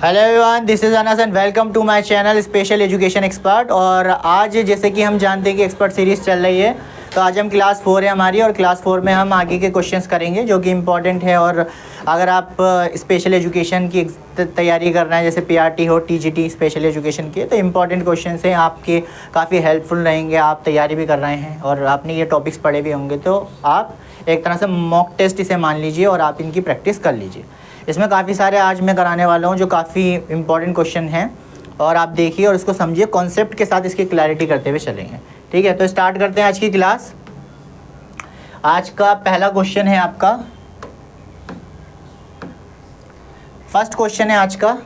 Hello everyone, this is Anas and welcome to my channel special education expert. और आज जैसे कि हम जानते हैं कि एक्सपर्ट सीरीज़ चल रही है, तो आज हम क्लास 4 है हमारी, और क्लास 4 में हम आगे के क्वेश्चंस करेंगे जो कि इम्पॉर्टेंट है। और अगर आप स्पेशल एजुकेशन की तैयारी कर रहे हैं, जैसे पीआरटी हो, टीजीटी स्पेशल एजुकेशन की, तो इम्पॉर्टेंट क्वेश्चंस हैं आपके, काफ़ी हेल्पफुल रहेंगे। आप तैयारी भी कर रहे हैं और आपने ये टॉपिक्स पढ़े भी होंगे, तो आप एक तरह से मॉक टेस्ट इसे मान लीजिए और आप इनकी प्रैक्टिस कर लीजिए। इसमें काफ़ी सारे आज मैं कराने वाला हूँ जो काफ़ी इंपॉर्टेंट क्वेश्चन हैं, और आप देखिए और इसको समझिए, कॉन्सेप्ट के साथ इसकी क्लैरिटी करते हुए चलेंगे। ठीक है, तो स्टार्ट करते हैं आज की क्लास। आज का पहला क्वेश्चन है आपका, फर्स्ट क्वेश्चन है आज का,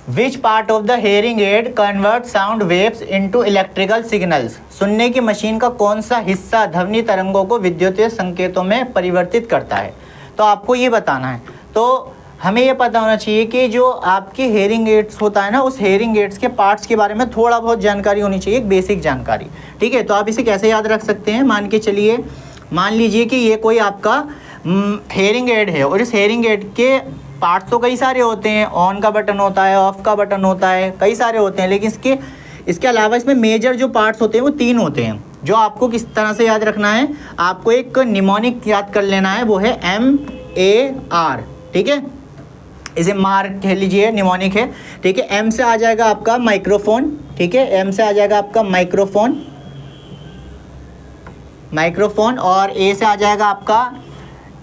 which part of the hearing add convert sound waves into electrical signals. सुनने की मशीन का कौन सा हिस्सा ध्वनि तरंगों को विद्युतीय संकेतों में परिवर्तित करता है। तो आपको ये बताना है। तो हमें ये पता होना चाहिए कि जो आपकी हेयरिंग एड्स होता है ना, उस हेयरिंग एड्स के पार्ट्स के बारे में थोड़ा बहुत जानकारी होनी चाहिए, एक बेसिक जानकारी। ठीक है, तो आप इसे कैसे याद रख सकते हैं, मान के चलिए, मान लीजिए कि ये कोई आपका हेयरिंग एड है, और इस हेयरिंग एड के पार्ट्स तो कई सारे होते हैं। ऑन का बटन होता है, ऑफ का बटन होता है, कई सारे होते हैं, लेकिन इसके अलावा इसमें मेजर जो पार्ट्स होते हैं वो 3 होते हैं, जो आपको किस तरह से याद रखना है। आपको एक निमोनिक याद कर लेना है, वो है MAR। ठीक है, इसे मार कह लीजिए, निमोनिक है। ठीक है, M से आ जाएगा आपका माइक्रोफोन। ठीक है, M से आ जाएगा आपका माइक्रोफोन, और A से आ जाएगा आपका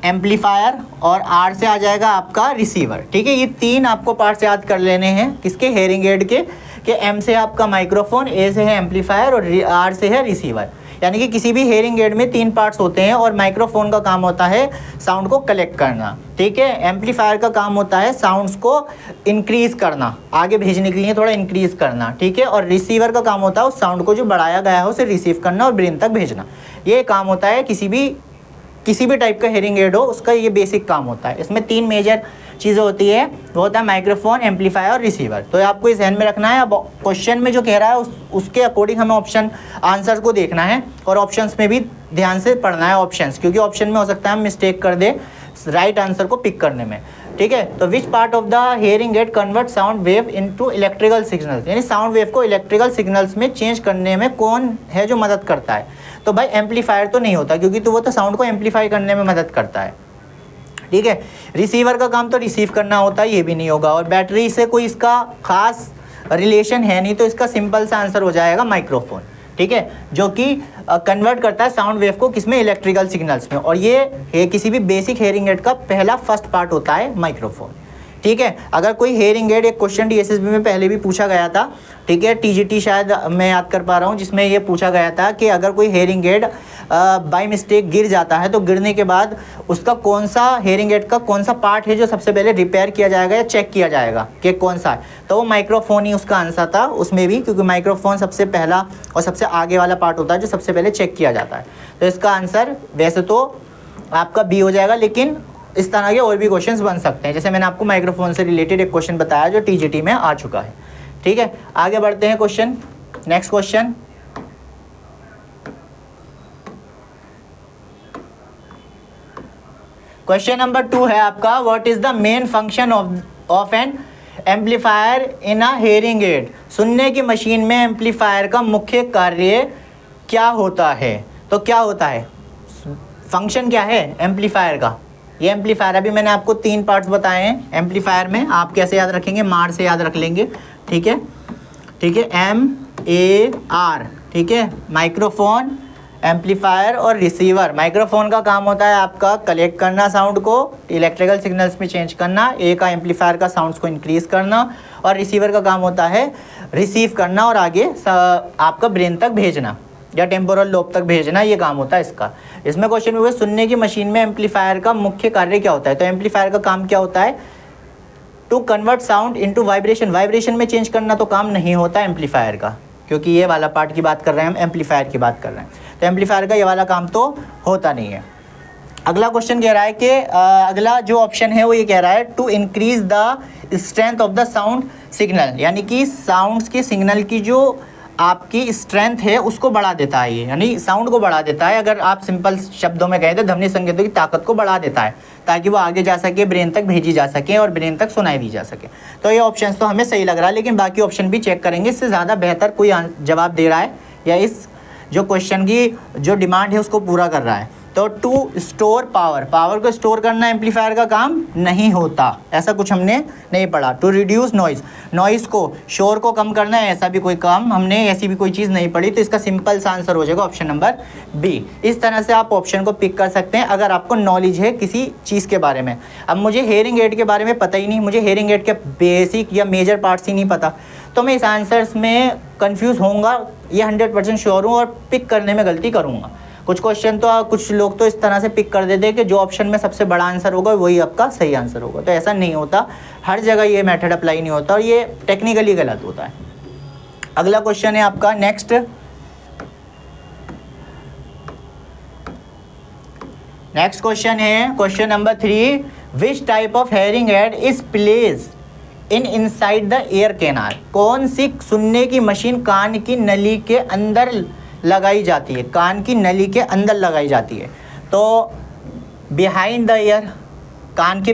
एम्पलीफायर, और R से आ जाएगा आपका रिसीवर। ठीक है, ये 3 आपको पार्ट्स याद कर लेने हैं किसके, हेयरिंग एड के M से आपका माइक्रोफोन, A से है एम्पलीफायर, और R से है रिसीवर। यानी कि किसी भी हेयरिंग एड में 3 पार्ट्स होते हैं, और माइक्रोफोन का काम होता है साउंड को कलेक्ट करना। ठीक है, एम्पलीफायर का काम होता है साउंड्स को इंक्रीज़ करना, आगे भेजने के लिए थोड़ा इंक्रीज़ करना। ठीक है, और रिसीवर का काम होता है उस साउंड को जो बढ़ाया गया है उसे रिसीव करना और ब्रेन तक भेजना। ये काम होता है किसी भी टाइप का हेयरिंग एड हो, उसका ये बेसिक काम होता है। इसमें 3 मेजर चीज़ें होती है, वो होता है माइक्रोफोन, एम्पलीफायर और रिसीवर। तो आपको इस ध्यान में रखना है। अब क्वेश्चन में जो कह रहा है उसके अकॉर्डिंग हमें ऑप्शन आंसर को देखना है, और ऑप्शंस में भी ध्यान से पढ़ना है ऑप्शंस, क्योंकि ऑप्शन में हो सकता है हम मिस्टेक कर दे राइट आंसर को पिक करने में। ठीक है, तो which part of the hearing add convert sound wave into electrical signals, यानी साउंड वेव को इलेक्ट्रिकल सिग्नल्स में चेंज करने में कौन है जो मदद करता है। तो भाई एम्पलीफायर तो नहीं होता, क्योंकि तो वो तो साउंड को एम्पलीफाई करने में मदद करता है। ठीक है, रिसीवर का काम तो रिसीव करना होता है, ये भी नहीं होगा, और बैटरी से कोई इसका खास रिलेशन है नहीं, तो इसका सिंपल सा आंसर हो जाएगा माइक्रोफोन। ठीक है, जो कि कन्वर्ट करता है साउंड वेव को किसमें, इलेक्ट्रिकल सिग्नल्स में, और ये किसी भी बेसिक हेयरिंग एड का पहला फर्स्ट पार्ट होता है माइक्रोफोन। ठीक है, अगर कोई हेयरिंग एड, एक क्वेश्चन DSSB में पहले भी पूछा गया था, ठीक है, TGT शायद मैं याद कर पा रहा हूँ, जिसमें ये पूछा गया था कि अगर कोई हेयरिंग एड बाय मिस्टेक गिर जाता है, तो गिरने के बाद उसका कौन सा हेयरिंग एड का कौन सा पार्ट है जो सबसे पहले रिपेयर किया जाएगा या चेक किया जाएगा कि कौन सा है, तो वो माइक्रोफोन ही उसका आंसर था उसमें भी, क्योंकि माइक्रोफोन सबसे पहला और सबसे आगे वाला पार्ट होता है जो सबसे पहले चेक किया जाता है। तो इसका आंसर वैसे तो आपका B हो जाएगा, लेकिन इस तरह के और भी क्वेश्चंस बन सकते हैं, जैसे मैंने आपको माइक्रोफोन से रिलेटेड एक क्वेश्चन बताया जो TGT में आ चुका है। ठीक है, आगे बढ़ते हैं question, next question. Question number 2 है आपका, what is the main function of N amplifier in a hearing aid. सुनने की मशीन में एम्पलीफायर का मुख्य कार्य क्या होता है। तो क्या होता है, फंक्शन क्या है एम्पलीफायर का। ये एम्पलीफायर, अभी मैंने आपको 3 पार्ट्स बताए हैं एम्पलीफायर में, आप कैसे याद रखेंगे, मार से याद रख लेंगे। ठीक है, ठीक है, MAR। ठीक है, माइक्रोफोन, एम्पलीफायर और रिसीवर। माइक्रोफोन का काम होता है आपका कलेक्ट करना साउंड को, इलेक्ट्रिकल सिग्नल्स में चेंज करना, A का एम्पलीफायर का साउंड्स को इंक्रीज़ करना, और रिसीवर का काम होता है रिसीव करना और आगे आपका ब्रेन तक भेजना या टेम्पोरल लोब तक भेजना, ये काम होता है इसका। इसमें क्वेश्चन में सुनने की मशीन में एम्पलीफायर का मुख्य कार्य क्या होता है। तो एम्पलीफायर का काम क्या होता है, to convert sound into vibration. Vibration में चेंज करना तो काम नहीं होता एम्पलीफायर का, क्योंकि ये वाला पार्ट की बात कर रहे हैं हम, एम्पलीफायर की बात कर रहे हैं, तो एम्पलीफायर का ये वाला काम तो होता नहीं है। अगला क्वेश्चन कह रहा है कि अगला जो ऑप्शन है वो ये कह रहा है, to increase the strength of the sound signal, यानी कि साउंड्स के सिग्नल की जो आपकी स्ट्रेंथ है उसको बढ़ा देता है ये, यानी साउंड को बढ़ा देता है। अगर आप सिंपल शब्दों में कहें तो ध्वनि संकेतों की ताकत को बढ़ा देता है ताकि वो आगे जा सके, ब्रेन तक भेजी जा सके और ब्रेन तक सुनाई दी जा सके। तो ये ऑप्शन तो हमें सही लग रहा है, लेकिन बाकी ऑप्शन भी चेक करेंगे, इससे ज़्यादा बेहतर कोई जवाब दे रहा है या इस जो क्वेश्चन की जो डिमांड है उसको पूरा कर रहा है। तो टू स्टोर पावर, पावर को स्टोर करना एम्पलीफायर का काम नहीं होता, ऐसा कुछ हमने नहीं पढ़ा। टू रिड्यूस नॉइज़, नॉइज़ को, शोर को कम करना है, ऐसा भी कोई काम हमने, ऐसी भी कोई चीज़ नहीं पढ़ी। तो इसका सिंपल सा आंसर हो जाएगा ऑप्शन नंबर बी। इस तरह से आप ऑप्शन को पिक कर सकते हैं अगर आपको नॉलेज है किसी चीज़ के बारे में। अब मुझे हेयरिंग एड के बारे में पता ही नहीं, मुझे हेयरिंग एड के बेसिक या मेजर पार्ट्स ही नहीं पता, तो मैं इस आंसर्स में कन्फ्यूज़ होऊंगा, ये 100% श्योर हूँ, और पिक करने में गलती करूँगा। कुछ क्वेश्चन तो कुछ लोग तो इस तरह से पिक कर देते हैं कि जो ऑप्शन में सबसे बड़ा आंसर होगा वही आपका सही आंसर होगा, तो ऐसा नहीं होता, हर जगह ये मेथड अप्लाई नहीं होता और ये टेक्निकली गलत होता है। अगला क्वेश्चन है आपका नेक्स्ट क्वेश्चन है question number 3, which type of hearing aid is placed in inside the air canal. कौन सी सुनने की मशीन कान की नली के अंदर लगाई जाती है, कान की नली के अंदर लगाई जाती है? तो बिहाइंड द ईयर, कान के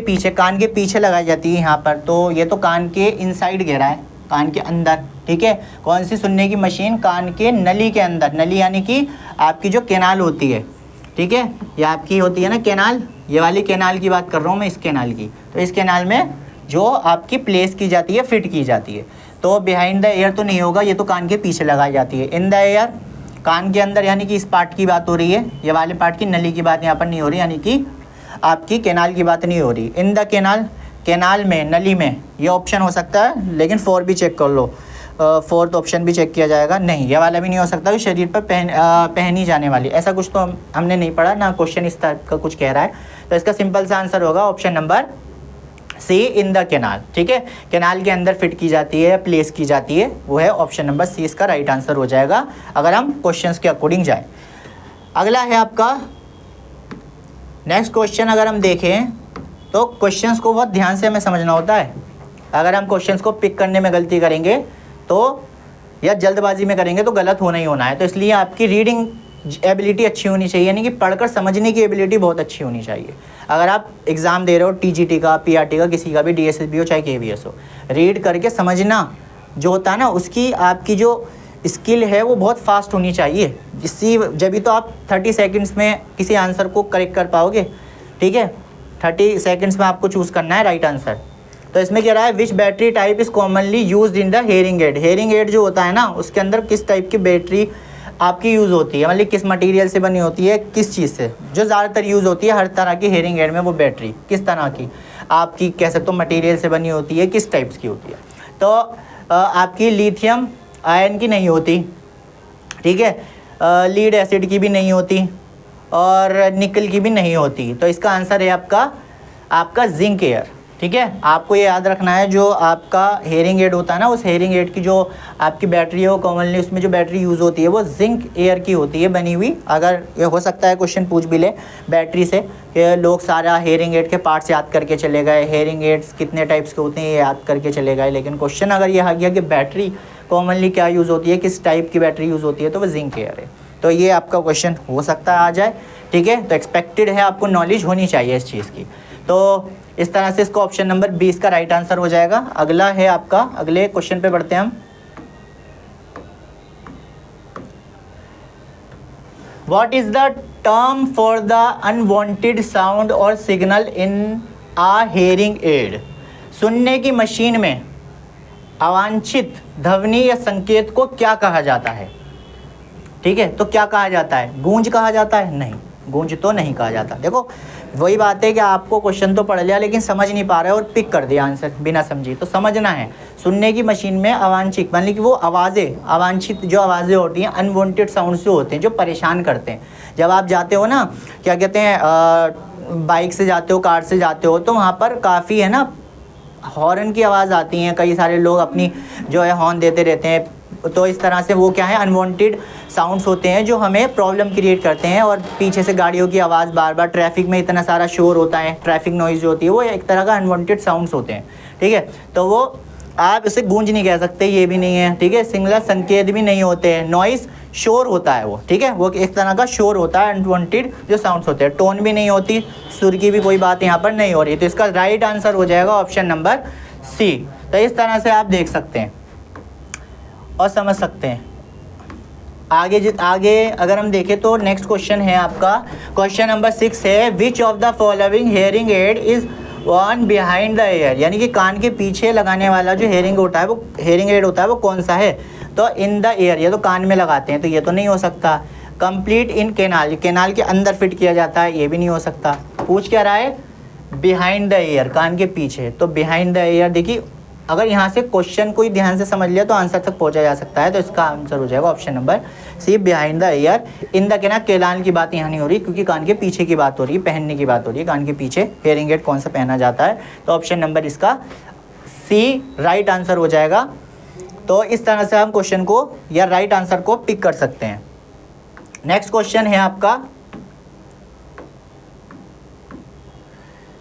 पीछे लगाई जाती है यहाँ पर, तो ये तो कान के इनसाइड घेरा है, कान के अंदर, ठीक है। कौन सी सुनने की मशीन कान के नली के अंदर, नली यानी कि आपकी जो कैनाल होती है, ठीक है, ये आपकी होती है ना कैनाल, ये वाली कैनाल की बात कर रहा हूँ मैं, इस कैनाल की, तो इस कैनाल में जो आपकी प्लेस की जाती है, फिट की जाती है। तो बिहाइंड द ईयर तो नहीं होगा, ये तो कान के पीछे लगाई जाती है। इन द ईयर, कान के अंदर यानी कि इस पार्ट की बात हो रही है, ये वाले पार्ट की, नली की बात यहाँ पर नहीं हो रही, यानी कि आपकी कैनाल की बात नहीं हो रही। इन द कैनाल, कैनाल में, नली में, ये ऑप्शन हो सकता है, लेकिन 4 भी चेक कर लो, 4th ऑप्शन भी चेक किया जाएगा, नहीं ये वाला भी नहीं हो सकता कि शरीर पर पहनी जाने वाली, ऐसा कुछ तो हमने नहीं पढ़ा ना, क्वेश्चन इस टाइप का कुछ कह रहा है। तो इसका सिंपल सा आंसर होगा option number C, in the canal, ठीक है, कैनाल के अंदर फिट की जाती है, प्लेस की जाती है, वो है ऑप्शन नंबर सी, इसका राइट आंसर हो जाएगा अगर हम क्वेश्चंस के अकॉर्डिंग जाए। अगला है आपका नेक्स्ट क्वेश्चन। अगर हम देखें तो क्वेश्चंस को बहुत ध्यान से हमें समझना होता है, अगर हम क्वेश्चंस को पिक करने में गलती करेंगे तो, या जल्दबाजी में करेंगे तो गलत होना ही होना है। तो इसलिए आपकी रीडिंग एबिलिटी अच्छी होनी चाहिए, यानी कि पढ़कर समझने की एबिलिटी बहुत अच्छी होनी चाहिए। अगर आप एग्ज़ाम दे रहे हो TGT का, PRT का, किसी का भी, DSSB हो चाहे KVS हो, रीड करके समझना जो होता है ना, उसकी आपकी जो स्किल है वो बहुत फास्ट होनी चाहिए, इसी जब तो आप 30 सेकंड्स में किसी आंसर को करेक्ट कर पाओगे, ठीक है। 30 सेकंड्स में आपको चूज़ करना है राइट आंसर। तो इसमें क्या रहा है, which battery type is commonly used in the hearing aid. Hearing aid जो होता है ना, उसके अंदर किस टाइप की बैटरी आपकी यूज़ होती है, मतलब किस मटेरियल से बनी होती है, किस चीज़ से जो ज़्यादातर यूज़ होती है हर तरह की हेयरिंग एड में, वो बैटरी किस तरह की आपकी कह सकते हो मटेरियल से बनी होती है, किस टाइप्स की होती है? तो आपकी लिथियम आयन की नहीं होती, ठीक है, लीड एसिड की भी नहीं होती और निकल की भी नहीं होती। तो इसका आंसर है आपका जिंक एयर, ठीक है। आपको ये याद रखना है, जो आपका हेयरिंग एड होता है ना, उस हेयरिंग एड की जो आपकी बैटरी है वो कॉमनली उसमें जो बैटरी यूज़ होती है वो जिंक एयर की होती है बनी हुई। अगर ये हो सकता है क्वेश्चन पूछ भी ले बैटरी से, कि लोग सारा हेयरिंग एड के पार्ट्स याद करके चले गए, हेयरिंग एड्स कितने टाइप्स के होते हैं ये याद करके चले गए, लेकिन क्वेश्चन अगर ये आ गया कि बैटरी कॉमनली क्या यूज़ होती है, किस टाइप की बैटरी यूज़ होती है, तो वो जिंक एयर है। तो ये आपका क्वेश्चन हो सकता है आ जाए, ठीक है। तो एक्सपेक्टेड है, आपको नॉलेज होनी चाहिए इस चीज़ की। तो इस तरह से इसका ऑप्शन नंबर 20 का राइट आंसर हो जाएगा। अगला है आपका, अगले क्वेश्चन पे बढ़ते हैं हम। What is the term for the unwanted sound और signal in a hearing aid. सुनने की मशीन में अवांछित ध्वनि या संकेत को क्या कहा जाता है, ठीक है। तो क्या कहा जाता है, गूंज कहा जाता है? नहीं, गूंज तो नहीं कहा जाता। देखो वही बात है कि आपको क्वेश्चन तो पढ़ लिया लेकिन समझ नहीं पा रहे और पिक कर दिया आंसर बिना समझी। तो समझना है, सुनने की मशीन में अवांछित मतलब कि वो आवाज़ें, अवांछित जो आवाज़ें होती हैं, अनवांटेड साउंड्स जो होते हैं, जो परेशान करते हैं। जब आप जाते हो ना, क्या कहते हैं, बाइक से जाते हो, कार से जाते हो, तो वहाँ पर काफ़ी है ना हॉर्न की आवाज़ आती हैं, कई सारे लोग अपनी जो है हॉर्न देते रहते हैं। तो इस तरह से वो क्या है, अनवांटेड साउंड्स होते हैं जो हमें प्रॉब्लम क्रिएट करते हैं। और पीछे से गाड़ियों की आवाज़, बार बार ट्रैफिक में इतना सारा शोर होता है, ट्रैफिक नॉइज़ जो होती है वो एक तरह का अनवांटेड साउंड्स होते हैं, ठीक है। तो वो आप इसे गूंज नहीं कह सकते, ये भी नहीं है, ठीक है। सिंगुलर संकेत भी नहीं होते हैं। नॉइस शोर होता है वो, ठीक है, वो एक तरह का शोर होता है, अनवांटेड जो साउंड्स होते हैं। टोन भी नहीं होती, सुर की भी कोई बात यहाँ पर नहीं हो रही। तो इसका राइट आंसर हो जाएगा ऑप्शन नंबर सी। तो इस तरह से आप देख सकते हैं और समझ सकते हैं। आगे अगर हम देखें तो नेक्स्ट क्वेश्चन है आपका, क्वेश्चन नंबर 6 है, which of the following hearing aid is one behind the year, यानी कि कान के पीछे लगाने वाला जो हेयरिंग होता है, वो हेयरिंग एड होता है, वो कौन सा है? तो इन द ईयर, ये तो कान में लगाते हैं, तो ये तो नहीं हो सकता। कंप्लीट इन कैनाल, कैनाल के अंदर फिट किया जाता है, ये भी नहीं हो सकता। पूछ क्या रहा है? बिहाइंड द ईयर, कान के पीछे। तो बिहाइंड द ईयर, देखिए अगर यहाँ से क्वेश्चन कोई ध्यान से समझ लिया तो आंसर तक पहुँचा जा सकता है। तो इसका आंसर हो जाएगा option number C, behind the ear. In the canal, canal की बात यहाँ नहीं हो रही, क्योंकि कान के पीछे की बात हो रही है, पहनने की बात हो रही है। कान के पीछे हेयरिंग एड कौन सा पहना जाता है? तो ऑप्शन नंबर इसका सी राइट आंसर हो जाएगा। तो इस तरह से हम क्वेश्चन को या राइट आंसर को पिक कर सकते हैं। नेक्स्ट क्वेश्चन है आपका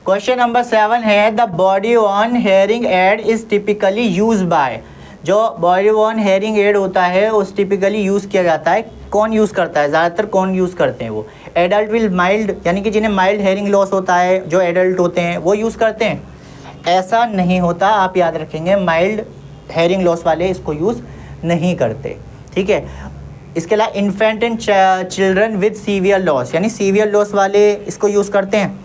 क्वेश्चन नंबर 7 है, the body on hearing aid is typically use by, जो बॉडी ऑन हेयरिंग एड होता है उस टिपिकली यूज़ किया जाता है, कौन यूज़ करता है? ज़्यादातर कौन यूज़ करते हैं? वो एडल्ट विल माइल्ड, यानी कि जिन्हें माइल्ड हेयरिंग लॉस होता है, जो एडल्ट होते हैं वो यूज़ करते हैं। ऐसा नहीं होता, आप याद रखेंगे, माइल्ड हेयरिंग लॉस वाले इसको यूज़ नहीं करते, ठीक है। इसके अलावा infant and children with severe loss, यानी सीवियर लॉस वाले इसको यूज़ करते हैं।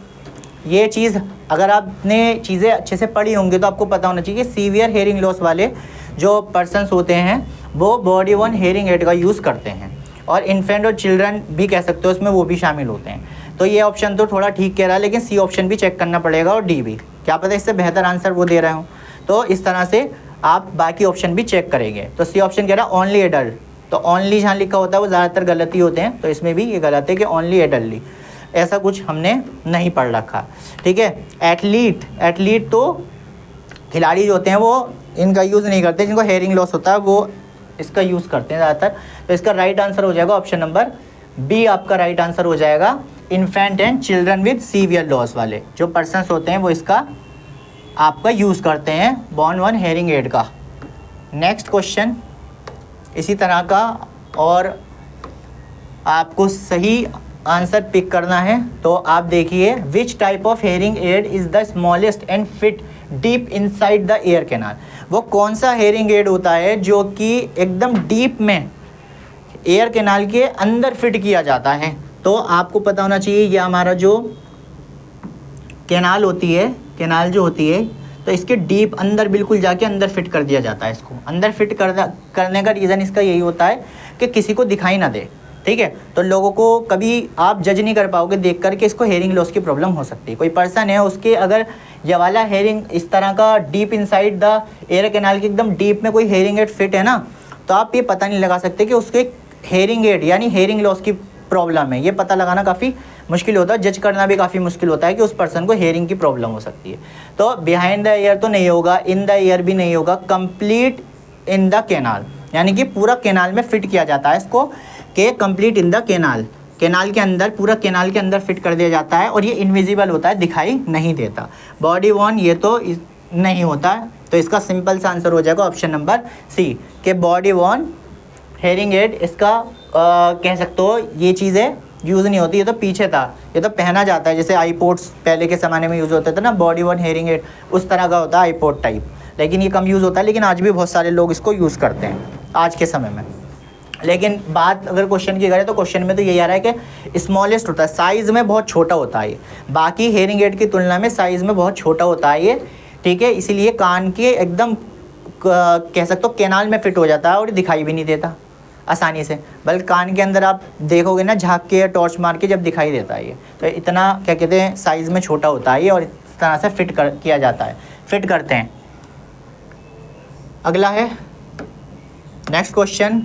ये चीज़ अगर आपने चीज़ें अच्छे से पढ़ी होंगी तो आपको पता होना चाहिए कि सीवियर हेयरिंग लॉस वाले जो पर्सन्स होते हैं वो बॉडी ऑन हेयरिंग एड का यूज़ करते हैं। और इन्फेंट और चिल्ड्रन भी कह सकते हो, उसमें वो भी शामिल होते हैं। तो ये ऑप्शन तो थोड़ा ठीक कह रहा है, लेकिन सी ऑप्शन भी चेक करना पड़ेगा और डी भी, क्या पता इससे बेहतर आंसर वो दे रहे हो। तो इस तरह से आप बाकी ऑप्शन भी चेक करेंगे। तो सी ऑप्शन कह रहा है ओनली एडल्ट, तो ओनली जहाँ लिखा होता है वो ज़्यादातर गलती होते हैं, तो इसमें भी ये गलत है कि ओनली एडल्टली, ऐसा कुछ हमने नहीं पढ़ रखा, ठीक है। एथलीट तो खिलाड़ी जो होते हैं वो इनका यूज़ नहीं करते, जिनको हेयरिंग लॉस होता है वो इसका यूज़ करते हैं ज़्यादातर। तो इसका राइट आंसर हो जाएगा ऑप्शन नंबर बी, आपका राइट आंसर हो जाएगा। Infant and children with severe loss वाले जो पर्सन्स होते हैं वो इसका आपका यूज़ करते हैं, बॉर्न वन हेयरिंग एड का। नेक्स्ट क्वेश्चन इसी तरह का, और आपको सही आंसर पिक करना है। तो आप देखिए, which type of hearing aid is the smallest and fit deep inside the ear canal, वो कौन सा हेयरिंग एड होता है जो कि एकदम डीप में एयर कैनाल के अंदर फिट किया जाता है? तो आपको पता होना चाहिए, ये हमारा जो कैनाल होती है, कैनाल जो होती है, तो इसके डीप अंदर बिल्कुल जाके अंदर फिट कर दिया जाता है। इसको अंदर फिट करने का रीज़न इसका यही होता है कि किसी को दिखाई ना दे, ठीक है। तो लोगों को कभी आप जज नहीं कर पाओगे देख कर के इसको हेयरिंग लॉस की प्रॉब्लम हो सकती है। कोई पर्सन है, उसके अगर ये वाला हेयरिंग इस तरह का deep inside the air canal के एकदम डीप में कोई हेयरिंग एड फिट है ना, तो आप ये पता नहीं लगा सकते कि उसके हेयरिंग एड यानी हेयरिंग लॉस की प्रॉब्लम है। ये पता लगाना काफ़ी मुश्किल होता है, जज करना भी काफ़ी मुश्किल होता है कि उस पर्सन को हेयरिंग की प्रॉब्लम हो सकती है। तो बिहाइंड द ईयर तो नहीं होगा, इन द ईयर भी नहीं होगा, कंप्लीट इन द कैनाल, यानी कि पूरा कैनाल में फिट किया जाता है इसको, कि complete in the canal, canal के अंदर, पूरा कैनाल के अंदर फिट कर दिया जाता है। और ये इनविजिबल होता है, दिखाई नहीं देता। बॉडी वॉर्न ये तो नहीं होता है। तो इसका सिंपल सा आंसर हो जाएगा ऑप्शन नंबर सी, कि बॉडी वॉर्न हेयरिंग एड इसका कह सकते हो ये चीज़ें यूज़ नहीं होती। ये तो पीछे था, ये तो पहना जाता है, जैसे आईपोड्स पहले के ज़माने में यूज़ होते थे ना, बॉडी वॉर्न हेयरिंग एड उस तरह का होता है, आईपोड टाइप। लेकिन ये कम यूज़ होता है, लेकिन आज भी बहुत सारे लोग इसको यूज़ करते हैं आज के समय में। लेकिन बात अगर क्वेश्चन की करें तो क्वेश्चन में तो यही आ रहा है कि स्मॉलेस्ट होता है, साइज़ में बहुत छोटा होता है ये, बाकी हेयरिंग एड की तुलना में साइज़ में बहुत छोटा होता है ये, ठीक है। इसीलिए कान के एकदम कह सकते हो कैनाल में फिट हो जाता है और दिखाई भी नहीं देता आसानी से, बल्कि कान के अंदर आप देखोगे ना झाँक के टॉर्च मार के जब दिखाई देता है ये, तो इतना क्या कहते हैं साइज़ में छोटा होता है ये, और इस तरह से किया जाता है, फिट करते हैं। अगला है नेक्स्ट क्वेश्चन।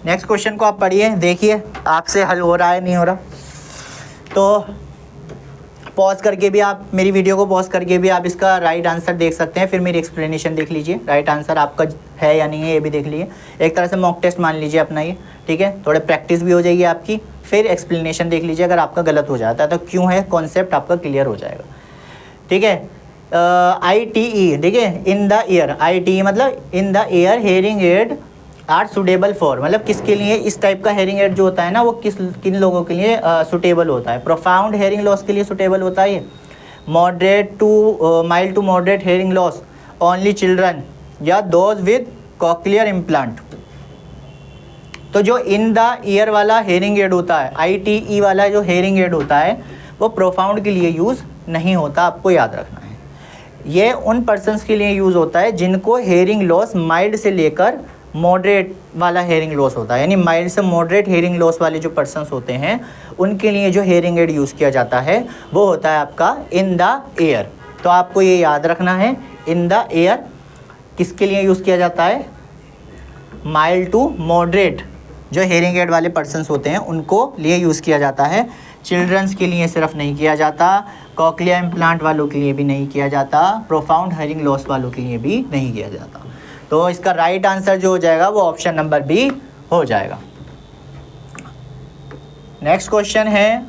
नेक्स्ट क्वेश्चन को आप पढ़िए, देखिए आपसे हल हो रहा है नहीं हो रहा। तो पॉज करके भी आप मेरी वीडियो को पॉज करके भी आप इसका राइट आंसर देख सकते हैं, फिर मेरी एक्सप्लेनेशन देख लीजिए, राइट आंसर आपका है या नहीं है ये भी देख लीजिए। एक तरह से मॉक टेस्ट मान लीजिए अपना ये, ठीक है। थोड़े प्रैक्टिस भी हो जाएगी आपकी, फिर एक्सप्लेनेशन देख लीजिए। अगर आपका गलत हो जाता है तो क्यों है कॉन्सेप्ट आपका क्लियर हो जाएगा, ठीक है। ITE, ठीक है, इन द ईयर, ITE मतलब in the ear hearing aid are suitable for, मतलब किसके लिए इस टाइप का हेयरिंग एड जो होता है ना वो किन लोगों के लिए सुटेबल होता है। प्रोफाउंड हेयरिंग लॉस के लिए सुटेबल होता है ये, moderate to mild to moderate hearing loss only children, या दोज विद कॉक्लियर इम्प्लांट। तो जो इन द ईयर वाला हेयरिंग एड होता है, ITE वाला जो हेयरिंग एड होता है वो प्रोफाउंड के लिए यूज़ नहीं होता, आपको याद रखना है। ये उन पर्सन्स के लिए यूज़ होता है जिनको हेयरिंग लॉस माइल्ड से लेकर मॉडरेट वाला हेयरिंग लॉस होता है, यानी माइल्ड से मॉडरेट हेयरिंग लॉस वाले जो पर्सन्स होते हैं उनके लिए जो हेयरिंग एड यूज़ किया जाता है वो होता है आपका इन द ईयर। तो आपको ये याद रखना है, इन द ईयर किसके लिए यूज़ किया जाता है, माइल्ड टू मॉडरेट जो हेयरिंग एड वाले पर्सन्स होते हैं उनको लिए यूज़ किया जाता है। चिल्ड्रंस के लिए सिर्फ नहीं किया जाता, कॉक्लियर इम्प्लांट वालों के लिए भी नहीं किया जाता, प्रोफाउंड हेयरिंग लॉस वालों के लिए भी नहीं किया जाता। तो इसका राइट आंसर जो हो जाएगा वो ऑप्शन नंबर बी हो जाएगा। नेक्स्ट क्वेश्चन है,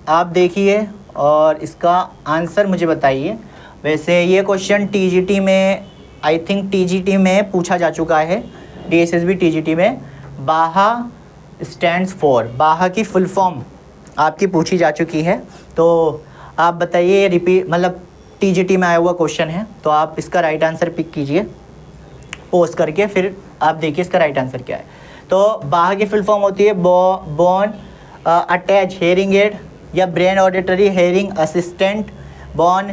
आप देखिए और इसका आंसर मुझे बताइए। वैसे ये क्वेश्चन TGT में, आई थिंक TGT में पूछा जा चुका है, DSSB TGT में। बाहा स्टैंड्स फॉर, बाहा की फुल फॉर्म आपकी पूछी जा चुकी है, तो आप बताइए, रिपीट मतलब TGT में आया हुआ क्वेश्चन है, तो आप इसका राइट आंसर पिक कीजिए पोस्ट करके, फिर आप देखिए इसका राइट आंसर क्या है। तो बाहा की फुल फॉर्म होती है बोन अटैच हेयरिंग एड, या brain auditory hearing assistant, bone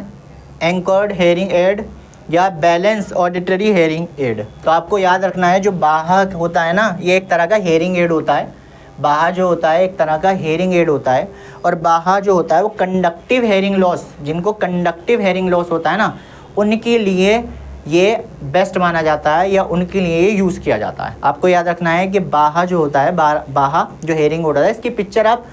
anchored hearing aid, या बैलेंस ऑडिटरी हेयरिंग एड। तो आपको याद रखना है जो बाहा होता है ना ये एक तरह का हेयरिंग एड होता है, बाहा जो होता है एक तरह का हेयरिंग एड होता है, और बाहा जो होता है वो कंडक्टिव हेयरिंग लॉस, जिनको कंडक्टिव हेयरिंग लॉस होता है ना उनके लिए ये बेस्ट माना जाता है, या उनके लिए ये यूज़ किया जाता है। आपको याद रखना है कि बाहा जो होता है, बाहा जो हेयरिंग होता है, इसकी पिक्चर आप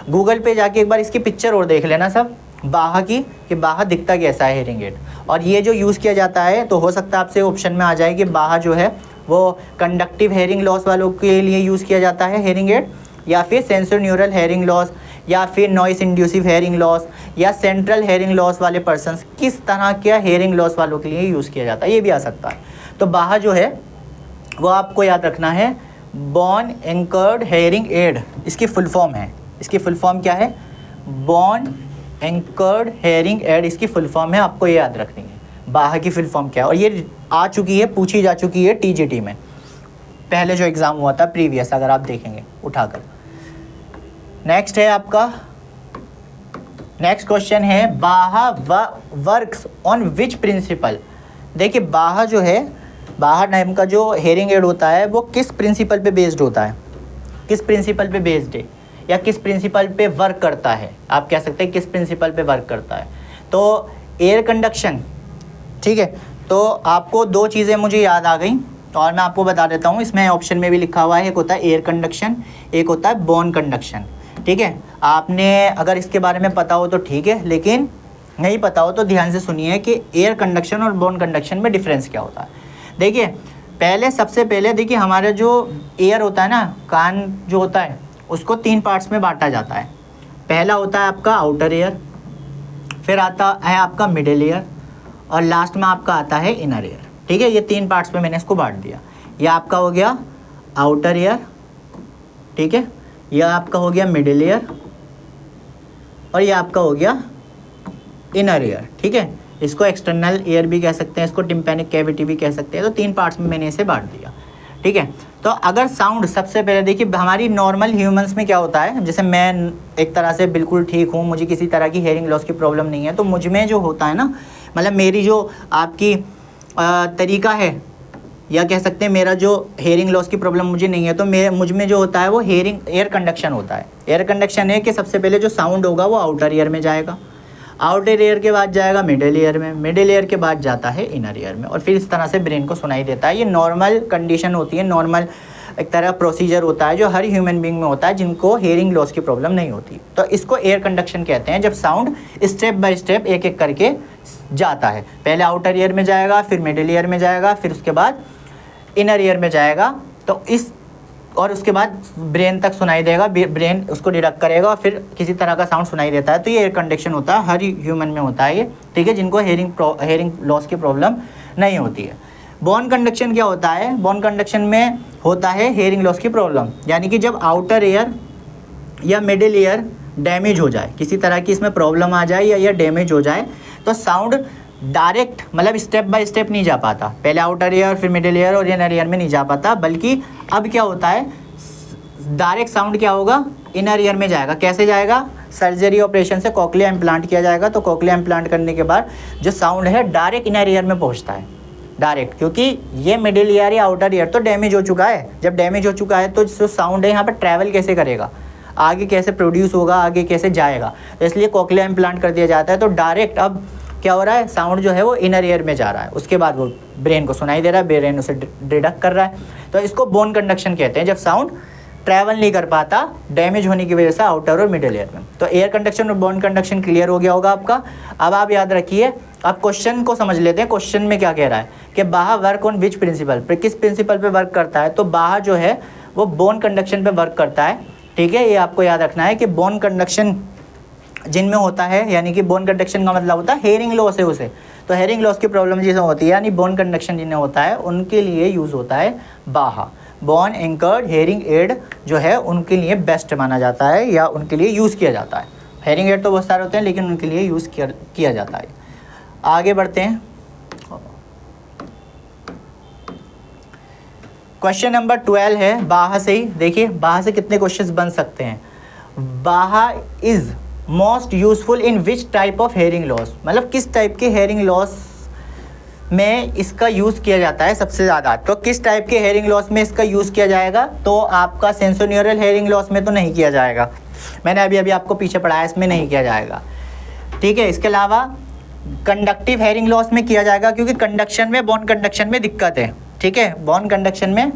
गूगल पे जाके एक बार इसकी पिक्चर और देख लेना सब बाहा की, कि बाहा दिखता कैसा है हेयरिंग एड, और ये जो यूज़ किया जाता है। तो हो सकता है आपसे ऑप्शन में आ जाए कि बाहा जो है वो कंडक्टिव हेयरिंग लॉस वालों के लिए यूज़ किया जाता है हेयरिंग एड, या फिर सेंसोन्यूरल हेयरिंग लॉस, या फिर नॉइस इंड्यूसिव हेयरिंग लॉस, या सेंट्रल हेयरिंग लॉस वाले पर्सन्स, किस तरह का हेयरिंग लॉस वालों के लिए यूज़ किया जाता है ये भी आ सकता है। तो बाहा जो है वो आपको याद रखना है बोन एंकर्ड हेयरिंग एड, इसकी फुल फॉर्म है। इसकी फुल फॉर्म क्या है, बोन एंकर्ड हेयरिंग एड, इसकी फुल फॉर्म है, आपको ये याद रखनी है बाहा की फुल फॉर्म क्या है। और ये आ चुकी है, पूछी जा चुकी है TGT में, पहले जो एग्ज़ाम हुआ था प्रीवियस, अगर आप देखेंगे उठाकर। नेक्स्ट है आपका, नेक्स्ट क्वेश्चन है, बाहा वर्क्स ऑन विच प्रिंसिपल। देखिए बाहा जो है, बाहा नाम का जो हेयरिंग एड होता है वो किस प्रिंसिपल पे बेस्ड होता है, किस प्रिंसिपल पे बेस्ड है, या किस प्रिंसिपल पे वर्क करता है, आप कह सकते हैं किस प्रिंसिपल पे वर्क करता है। तो एयर कंडक्शन, ठीक है। तो आपको दो चीज़ें मुझे याद आ गई और मैं आपको बता देता हूँ, इसमें ऑप्शन में भी लिखा हुआ है, एक होता है एयर कंडक्शन, एक होता है बोन कंडक्शन, ठीक है। आपने अगर इसके बारे में पता हो तो ठीक है, लेकिन नहीं पता हो तो ध्यान से सुनिए कि एयर कंडक्शन और बोन कंडक्शन में डिफरेंस क्या होता है। देखिए पहले, सबसे पहले देखिए हमारा जो एयर होता है ना, कान जो होता है उसको 3 पार्ट्स में बांटा जाता है। पहला होता है आपका आउटर एयर, फिर आता है आपका मिडिल एयर, और लास्ट में आपका आता है इनर एयर, ठीक है। ये 3 पार्ट्स में मैंने इसको बांट दिया। ये आपका हो गया आउटर एयर, ठीक है, यह आपका हो गया मिडिल एयर, और ये आपका हो गया इनर एयर, ठीक है। इसको एक्सटर्नल एयर भी कह सकते हैं, इसको टिम्पैनिक कैविटी भी कह सकते हैं। तो 3 पार्ट्स में मैंने इसे बांट दिया, ठीक है। तो अगर साउंड, सबसे पहले देखिए हमारी नॉर्मल ह्यूमंस में क्या होता है, जैसे मैं एक तरह से बिल्कुल ठीक हूँ, मुझे किसी तरह की हेयरिंग लॉस की प्रॉब्लम नहीं है, तो मुझ में जो होता है ना, मतलब मेरी जो आपकी तरीका है, या कह सकते हैं मेरा जो हेयरिंग लॉस की प्रॉब्लम मुझे नहीं है, तो मुझ में जो होता है वो एयर कंडक्शन होता है। एयर कंडक्शन है कि सबसे पहले जो साउंड होगा वो आउटर ईयर में जाएगा, आउटर ईयर के बाद जाएगा मिडिल ईयर में, मिडिल ईयर के बाद जाता है इनर ईयर में, और फिर इस तरह से ब्रेन को सुनाई देता है। ये नॉर्मल कंडीशन होती है, नॉर्मल एक तरह प्रोसीजर होता है जो हर ह्यूमन बीइंग में होता है जिनको हेयरिंग लॉस की प्रॉब्लम नहीं होती। तो इसको एयर कंडक्शन कहते हैं, जब साउंड स्टेप बाय स्टेप एक एक करके जाता है। पहले आउटर ईयर में जाएगा, फिर मिडिल ईयर में जाएगा, फिर उसके बाद इनर ईयर में जाएगा। तो इस और उसके बाद ब्रेन तक सुनाई देगा, ब्रेन उसको डिडक्ट करेगा और फिर किसी तरह का साउंड सुनाई देता है। तो ये एयर कंडक्शन होता है, हर ह्यूमन में होता है ये, ठीक है, जिनको हेयरिंग लॉस की प्रॉब्लम नहीं होती है। बोन कंडक्शन क्या होता है? बोन कंडक्शन में होता है हेयरिंग लॉस की प्रॉब्लम, यानी कि जब आउटर ईयर या मिडिल ईयर डैमेज हो जाए, किसी तरह की इसमें प्रॉब्लम आ जाए या डैमेज हो जाए, तो साउंड डायरेक्ट मतलब स्टेप बाय स्टेप नहीं जा पाता, पहले आउटर ईयर फिर मिडिल ईयर और इनर ईयर में नहीं जा पाता, बल्कि अब क्या होता है, डायरेक्ट साउंड क्या होगा, इनर ईयर में जाएगा। कैसे जाएगा? सर्जरी ऑपरेशन से कॉकलिया इम्प्लांट किया जाएगा, तो कॉकलिया इम्प्लांट करने के बाद जो साउंड है डायरेक्ट इनर ईयर में पहुंचता है, डायरेक्ट, क्योंकि ये मिडिल ईयर या आउटर ईयर तो डैमेज हो चुका है। जब डैमेज हो चुका है तो जो साउंड है यहाँ पर ट्रैवल कैसे करेगा, आगे कैसे प्रोड्यूस होगा, आगे कैसे जाएगा, तो इसलिए कॉकलिया इम्प्लांट कर दिया जाता है। तो डायरेक्ट अब क्या हो रहा है, साउंड जो है वो इनर ईयर में जा रहा है, उसके बाद वो ब्रेन को सुनाई दे रहा है, ब्रेन उसे डिडक्ट कर रहा है। तो इसको बोन कंडक्शन कहते हैं, जब साउंड ट्रैवल नहीं कर पाता डैमेज होने की वजह से आउटर और मिडिल ईयर में। तो एयर कंडक्शन और बोन कंडक्शन क्लियर हो गया होगा आपका। अब आप याद रखिए, अब क्वेश्चन को समझ लेते हैं। क्वेश्चन में क्या कह रहा है कि बाहा वर्क ऑन विच प्रिंसिपल, पर किस प्रिंसिपल पे वर्क करता है? तो बाहा जो है वो बोन कंडक्शन पे वर्क करता है, ठीक है। ये आपको याद रखना है कि बोन कंडक्शन जिनमें होता है, यानी कि बोन कंडक्शन का मतलब होता है हेयरिंग लॉस है उसे, तो हेयरिंग लॉस की प्रॉब्लम जिसमें होती है, यानी बोन कंडक्शन जिन्हें होता है, उनके लिए यूज़ होता है बाहा। बोन एंकर्ड हेयरिंग एड जो है उनके लिए बेस्ट माना जाता है, या उनके लिए यूज़ किया जाता है। हेयरिंग एड तो बहुत सारे होते हैं, लेकिन उनके लिए यूज़ किया जाता है। आगे बढ़ते हैं। क्वेश्चन नंबर 12 है बाहा से ही। देखिए बाहा से कितने क्वेश्चंस बन सकते हैं। बाहा is most useful in which type of hearing loss, मतलब किस टाइप के हेयरिंग लॉस में इसका यूज़ किया जाता है सबसे ज़्यादा। तो किस टाइप के हेयरिंग लॉस में इसका यूज़ किया जाएगा? तो आपका सेंसोन्यूरल हेयरिंग लॉस में तो नहीं किया जाएगा, मैंने अभी आपको पीछे पढ़ाया, इसमें नहीं किया जाएगा, ठीक है। इसके अलावा कंडक्टिव हेयरिंग लॉस में किया जाएगा, क्योंकि कंडक्शन में, बोन कंडक्शन में दिक्कत है, ठीक है, बोन कंडक्शन में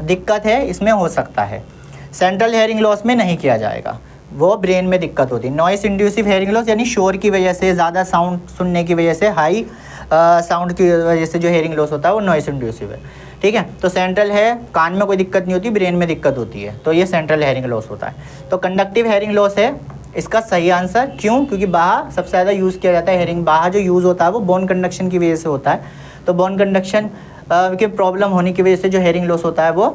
दिक्कत है, इसमें हो सकता है। सेंट्रल हेयरिंग लॉस में नहीं किया जाएगा, वो ब्रेन में दिक्कत होती है। नॉइस इंड्यूसिव हेयरिंग लॉस, यानी शोर की वजह से, ज़्यादा साउंड सुनने की वजह से, हाई साउंड की वजह से जो हेयरिंग लॉस होता है वो नॉइस इंड्यूसिव है, ठीक है। तो सेंट्रल है, कान में कोई दिक्कत नहीं होती, ब्रेन में दिक्कत होती है, तो ये सेंट्रल हेयरिंग लॉस होता है। तो कंडक्टिव हेयरिंग लॉस है इसका सही आंसर। क्यों? क्योंकि बाहा सबसे ज़्यादा यूज़ किया जाता है। हेयरिंग बाहा जो यूज़ होता है वो बोन कंडक्शन की वजह से होता है, तो बोन कंडक्शन के प्रॉब्लम होने की वजह से जो हेयरिंग लॉस होता है वो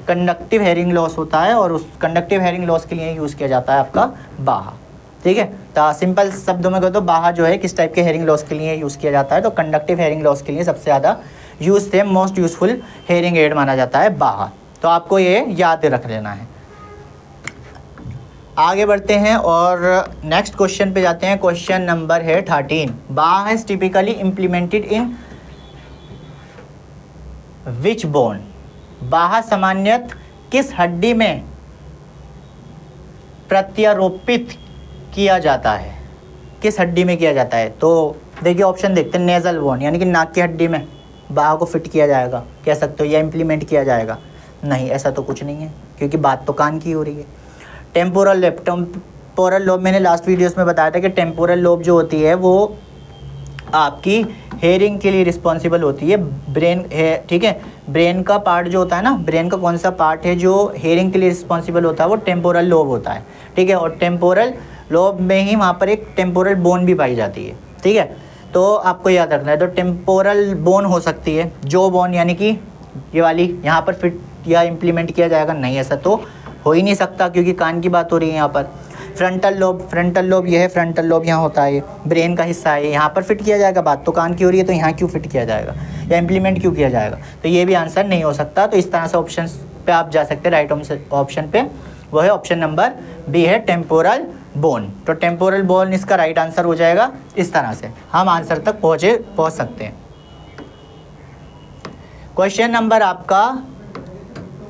कंडक्टिव हेयरिंग लॉस होता है, और उस कंडक्टिव हेयरिंग लॉस के लिए यूज़ किया जाता है आपका बाहा, ठीक है। तो सिंपल शब्दों में कहो तो बाहा जो है किस टाइप के हेयरिंग लॉस के लिए यूज़ किया जाता है? तो कंडक्टिव हेयरिंग लॉस के लिए सबसे ज़्यादा यूज थे, मोस्ट यूजफुल हेयरिंग एड माना जाता है बाहा। तो आपको ये याद रख लेना है। आगे बढ़ते हैं और नेक्स्ट क्वेश्चन पे जाते हैं। क्वेश्चन नंबर है 13। बाहा is typically implemented in which bone, बाहा सामान्यत किस हड्डी में प्रत्यारोपित किया जाता है, किस हड्डी में किया जाता है? तो देखिए ऑप्शन देखते हैं। नेजल बोन यानी कि नाक की हड्डी में बाहा को फिट किया जाएगा, कह सकते हो, या इम्प्लीमेंट किया जाएगा। नहीं, ऐसा तो कुछ नहीं है, क्योंकि बात तो कान की हो रही है। टेम्पोरल लोब, टेम्पोरल लोब मैंने लास्ट वीडियोस में बताया था कि टेम्पोरल लोब जो होती है वो आपकी हेयरिंग के लिए रिस्पॉन्सिबल होती है। ब्रेन है, ठीक है, ब्रेन का पार्ट जो होता है ना, ब्रेन का कौन सा पार्ट है जो हेयरिंग के लिए रिस्पॉन्सिबल होता है? वो टेम्पोरल लोब होता है, ठीक है। और टेम्पोरल लोब में ही वहाँ पर एक टेम्पोरल बोन भी पाई जाती है, ठीक है। तो आपको याद रखना है। तो टेम्पोरल बोन हो सकती है, जो बोन यानी कि ये वाली यहाँ पर फिट या इम्प्लीमेंट किया जाएगा, नहीं, ऐसा तो हो ही नहीं सकता, क्योंकि कान की बात हो रही है यहाँ पर। फ्रंटल लोब, फ्रंटल लोब ये है, फ्रंटल लोब यहाँ होता है, ये ब्रेन का हिस्सा है, यहाँ पर फिट किया जाएगा। बात तो कान की हो रही है, तो यहाँ क्यों फिट किया जाएगा या इम्प्लीमेंट क्यों किया जाएगा? तो ये भी आंसर नहीं हो सकता। तो इस तरह से ऑप्शन पे आप जा सकते हैं। राइट ऑप्शन पे वो है ऑप्शन नंबर बी है टेम्पोरल बोन। तो टेम्पोरल बोन इसका राइट आंसर हो जाएगा। इस तरह से हम आंसर तक पहुँच सकते हैं। क्वेश्चन नंबर आपका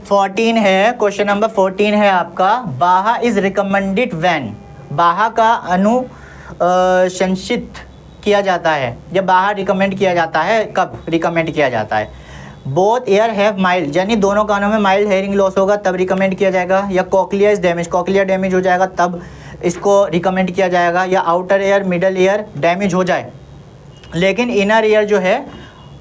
14 है। क्वेश्चन नंबर 14 है आपका, बाहा इज रिकमेंडेड व्हेन, बाहा का अनुशंसित किया जाता है, जब बाहा रिकमेंड किया जाता है, कब रिकमेंड किया जाता है? बोथ ईयर हैव माइल्ड, यानी दोनों कानों में माइल्ड हेयरिंग लॉस होगा तब रिकमेंड किया जाएगा, या cochlea is damage, cochlea damage हो जाएगा तब इसको रिकमेंड किया जाएगा, या outer ear middle ear damage हो जाए लेकिन इनर ईयर जो है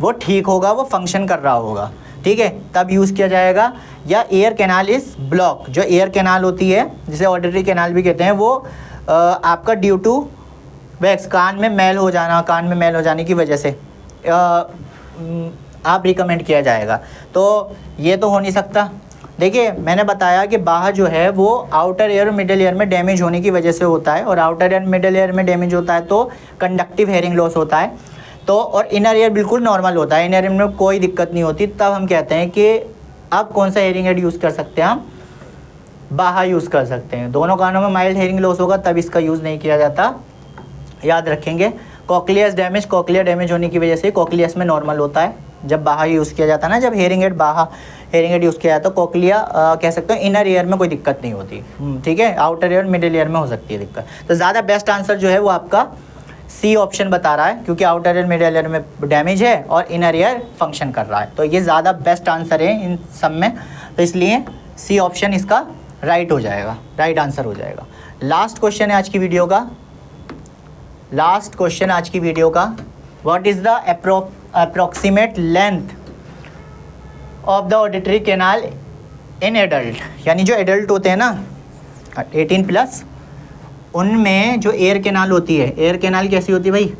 वो ठीक होगा, वो फंक्शन कर रहा होगा, ठीक है, तब यूज़ किया जाएगा, या एयर कैनाल इज ब्लॉक। जो एयर कैनाल होती है जिसे ऑडिटरी कैनाल भी कहते हैं वो आपका ड्यू टू वैक्स, कान में मैल हो जाना, कान में मैल हो जाने की वजह से आप रिकमेंड किया जाएगा। तो ये तो हो नहीं सकता। देखिए मैंने बताया कि बाहर जो है वो आउटर एयर और मिडल एयर में डैमेज होने की वजह से होता है, और आउटर एयर मिडल एयर में डैमेज होता है तो कंडक्टिव हेयरिंग लॉस होता है। तो और इनर ईयर बिल्कुल नॉर्मल होता है, इनर ईयर में कोई दिक्कत नहीं होती। तब हम कहते हैं कि अब कौन सा हेयरिंग एड यूज़ कर सकते हैं, हम बाहा यूज़ कर सकते हैं। दोनों कानों में माइल्ड हेयरिंग लॉस होगा तब इसका यूज़ नहीं किया जाता, याद रखेंगे। कॉकलियस डैमेज, कॉकलिया डैमेज होने की वजह से कॉकलियस में नॉर्मल होता है जब बाहा यूज़ किया जाता है ना, जब हेयरिंग एड बाहा हेयरिंग एड यूज़ किया जाता है तो कॉकलिया कह सकते हैं इनर ईयर में कोई दिक्कत नहीं होती, ठीक है। आउटर ईयर मिडिल ईयर में हो सकती है दिक्कत। तो ज़्यादा बेस्ट आंसर जो है वो आपका सी ऑप्शन बता रहा है, क्योंकि आउटर ईयर मिडिल ईयर में डैमेज है और इनर ईयर फंक्शन कर रहा है, तो ये ज़्यादा बेस्ट आंसर है इन सब में। तो इसलिए सी ऑप्शन इसका राइट हो जाएगा, राइट आंसर हो जाएगा। लास्ट क्वेश्चन है आज की वीडियो का, लास्ट क्वेश्चन आज की वीडियो का, what is the approximate length of the auditory canal in adult. यानी जो एडल्ट होते हैं ना 18+, उनमें जो एयर कैनाल होती है, एयर कैनाल कैसी होती है भाई,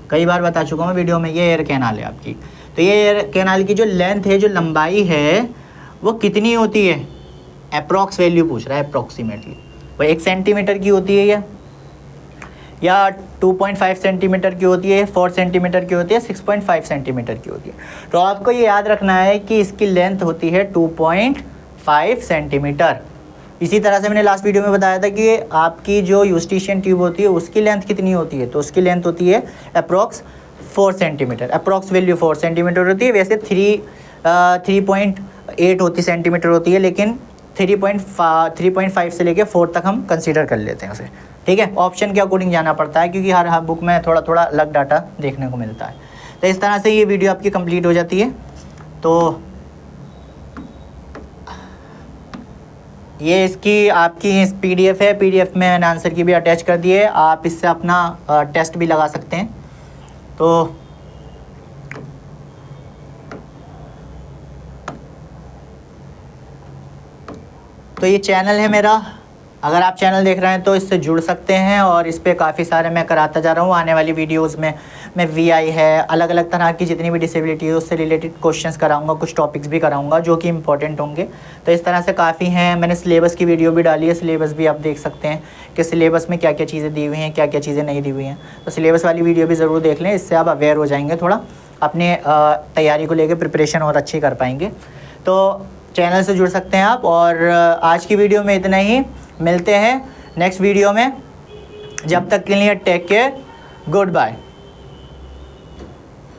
कई बार बता चुका हूँ मैं वीडियो में, ये एयर कैनाल है आपकी। तो ये एयर कैनाल की जो लेंथ है, जो लंबाई है वो कितनी होती है, अप्रॉक्स वैल्यू पूछ रहा है, अप्रॉक्सीमेटली। वो 1 सेंटीमीटर की होती है या 2.5 सेंटीमीटर की होती है, 4 सेंटीमीटर की होती है, 6.5 सेंटीमीटर की होती है। तो आपको ये याद रखना है कि इसकी लेंथ होती है 2.5 सेंटीमीटर। इसी तरह से मैंने लास्ट वीडियो में बताया था कि आपकी जो यूस्टिशियन ट्यूब होती है उसकी लेंथ कितनी होती है, तो उसकी लेंथ होती है approx 4 centimetre, approx value 4 centimetre होती है। वैसे 3.8 होती सेंटीमीटर होती है, लेकिन 3.5 से लेके 4 तक हम कंसीडर कर लेते हैं उसे, ठीक है। ऑप्शन के अकॉर्डिंग जाना पड़ता है क्योंकि हर बुक में थोड़ा थोड़ा अलग डाटा देखने को मिलता है। तो इस तरह से ये वीडियो आपकी कंप्लीट हो जाती है। तो ये इसकी आपकी PDF है, PDF में मैंने आंसर की भी अटैच कर दी है, आप इससे अपना टेस्ट भी लगा सकते हैं। तो ये चैनल है मेरा, अगर आप चैनल देख रहे हैं तो इससे जुड़ सकते हैं, और इस पर काफ़ी सारे मैं कराता जा रहा हूँ। आने वाली वीडियोस में मैं VI है, अलग अलग तरह की जितनी भी डिसेबिलिटी है उससे रिलेटेड क्वेश्चंस कराऊंगा, कुछ टॉपिक्स भी कराऊंगा जो कि इंपॉर्टेंट होंगे। तो इस तरह से काफ़ी हैं। मैंने सिलेबस की वीडियो भी डाली है, सिलेबस भी आप देख सकते हैं कि सिलेबस में क्या क्या चीज़ें दी हुई हैं, क्या क्या चीज़ें नहीं दी हुई हैं। तो सिलेबस वाली वीडियो भी ज़रूर देख लें, इससे आप अवेयर हो जाएंगे, थोड़ा अपने तैयारी को लेकर प्रिपरेशन और अच्छी कर पाएंगे। तो चैनल से जुड़ सकते हैं आप। और आज की वीडियो में इतना ही, मिलते हैं नेक्स्ट वीडियो में। जब तक के लिए टेक केयर, गुड बाय।